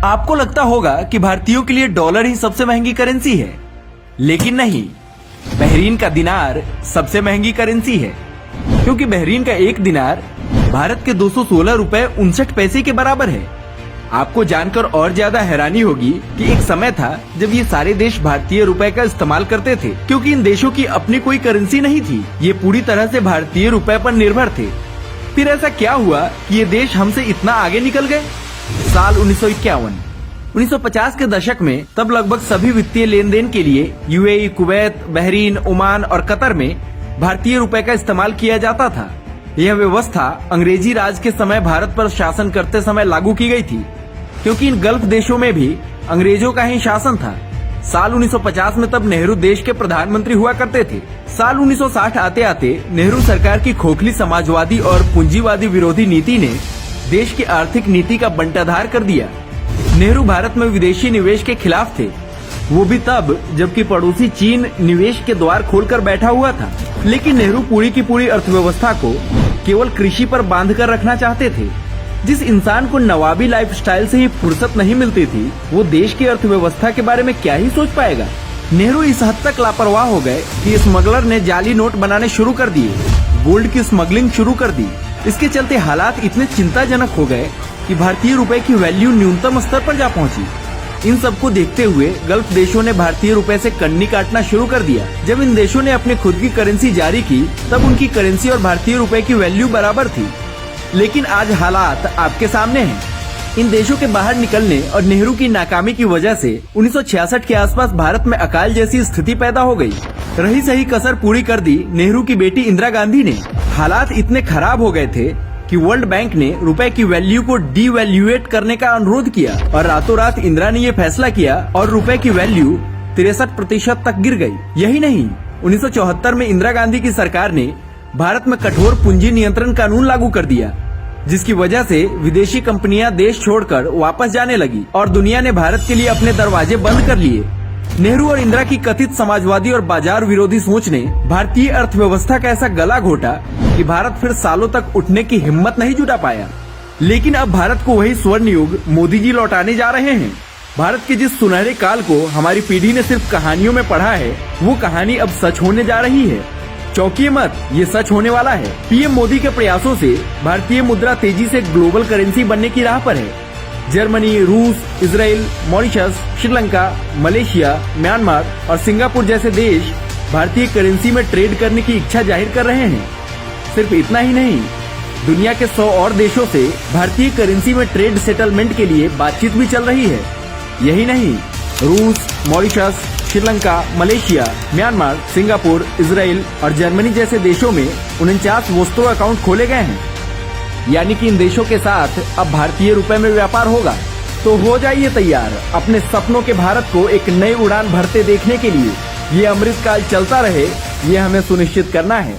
आपको लगता होगा कि भारतीयों के लिए डॉलर ही सबसे महंगी करेंसी है, लेकिन नहीं, बहरीन का दिनार सबसे महंगी करेंसी है, क्योंकि बहरीन का एक दिनार भारत के 216 रुपए 59 पैसे के बराबर है। आपको जानकर और ज्यादा हैरानी होगी कि एक समय था जब ये सारे देश भारतीय रुपए का इस्तेमाल करते थे, क्योंकि इन देशों की अपनी कोई करेंसी नहीं थी। ये पूरी तरह से भारतीय रुपए पर निर्भर थे। फिर ऐसा क्या हुआ कि ये देश हमसे इतना आगे निकल गए? साल 1951। 1950 के दशक में तब लगभग सभी वित्तीय लेन देन के लिए यूएई, कुवैत, बहरीन, ओमान और कतर में भारतीय रुपए का इस्तेमाल किया जाता था। यह व्यवस्था अंग्रेजी राज के समय भारत पर शासन करते समय लागू की गई थी, क्योंकि इन गल्फ देशों में भी अंग्रेजों का ही शासन था। साल 1950 में तब नेहरू देश के प्रधानमंत्री हुआ करते थे। साल 1960 आते आते नेहरू सरकार की खोखली समाजवादी और पूंजीवादी विरोधी नीति ने देश की आर्थिक नीति का बंटाधार कर दिया। नेहरू भारत में विदेशी निवेश के खिलाफ थे, वो भी तब जबकि पड़ोसी चीन निवेश के द्वार खोलकर बैठा हुआ था। लेकिन नेहरू पूरी की पूरी अर्थव्यवस्था को केवल कृषि पर बांध कर रखना चाहते थे। जिस इंसान को नवाबी लाइफस्टाइल से ही फुर्सत नहीं मिलती थी, वो देश की अर्थव्यवस्था के बारे में क्या ही सोच पाएगा। नेहरू इस हद तक लापरवाह हो गए कि स्मगलर ने जाली नोट बनाने शुरू कर दिए, गोल्ड की स्मगलिंग शुरू कर दी। इसके चलते हालात इतने चिंताजनक हो गए कि भारतीय रुपए की वैल्यू न्यूनतम स्तर पर जा पहुंची। इन सबको देखते हुए गल्फ देशों ने भारतीय रुपए से कन्नी काटना शुरू कर दिया। जब इन देशों ने अपनी खुद की करेंसी जारी की, तब उनकी करेंसी और भारतीय रुपए की वैल्यू बराबर थी। लेकिन आज हालात आपके सामने हैं। इन देशों के बाहर निकलने और नेहरू की नाकामी की वजह से 1966 के आसपास भारत में अकाल जैसी स्थिति पैदा हो गई। रही सही कसर पूरी कर दी नेहरू की बेटी इंदिरा गांधी ने। हालात इतने खराब हो गए थे कि वर्ल्ड बैंक ने रुपए की वैल्यू को डीवैल्यूएट करने का अनुरोध किया और रातों रात इंदिरा ने ये फैसला किया और रुपए की वैल्यू 63% तक गिर गई। यही नहीं, 1974 में इंदिरा गांधी की सरकार ने भारत में कठोर पूंजी नियंत्रण कानून लागू कर दिया, जिसकी वजह से विदेशी कंपनियां देश छोड़कर वापस जाने लगी और दुनिया ने भारत के लिए अपने दरवाजे बंद कर लिए। नेहरू और इंदिरा की कथित समाजवादी और बाजार विरोधी सोच ने भारतीय अर्थव्यवस्था का ऐसा गला घोटा कि भारत फिर सालों तक उठने की हिम्मत नहीं जुटा पाया। लेकिन अब भारत को वही स्वर्ण युग मोदी जी लौटाने जा रहे हैं। भारत के जिस सुनहरे काल को हमारी पीढ़ी ने सिर्फ कहानियों में पढ़ा है, वो कहानी अब सच होने जा रही है। चौंकिए मत, ये सच होने वाला है। पीएम मोदी के प्रयासों से भारतीय मुद्रा तेजी से ग्लोबल करेंसी बनने की राह पर है। जर्मनी, रूस, Israel, Mauritius, Sri Lanka, Malaysia, Myanmar और सिंगापुर जैसे देश भारतीय करेंसी में ट्रेड करने की इच्छा जाहिर कर रहे हैं। सिर्फ इतना ही नहीं, दुनिया के 100 और देशों से भारतीय करेंसी में ट्रेड सेटलमेंट के लिए बातचीत भी चल रही है। यही नहीं, रूस, Mauritius, Sri Lanka, Malaysia, Myanmar, Singapore, Israel और जर्मनी जैसे देशों में 49 वोस्त्रो अकाउंट खोले गए हैं। यानी कि इन देशों के साथ अब भारतीय रुपए में व्यापार होगा। तो हो जाइए तैयार अपने सपनों के भारत को एक नई उड़ान भरते देखने के लिए। ये अमृतकाल चलता रहे, ये हमें सुनिश्चित करना है।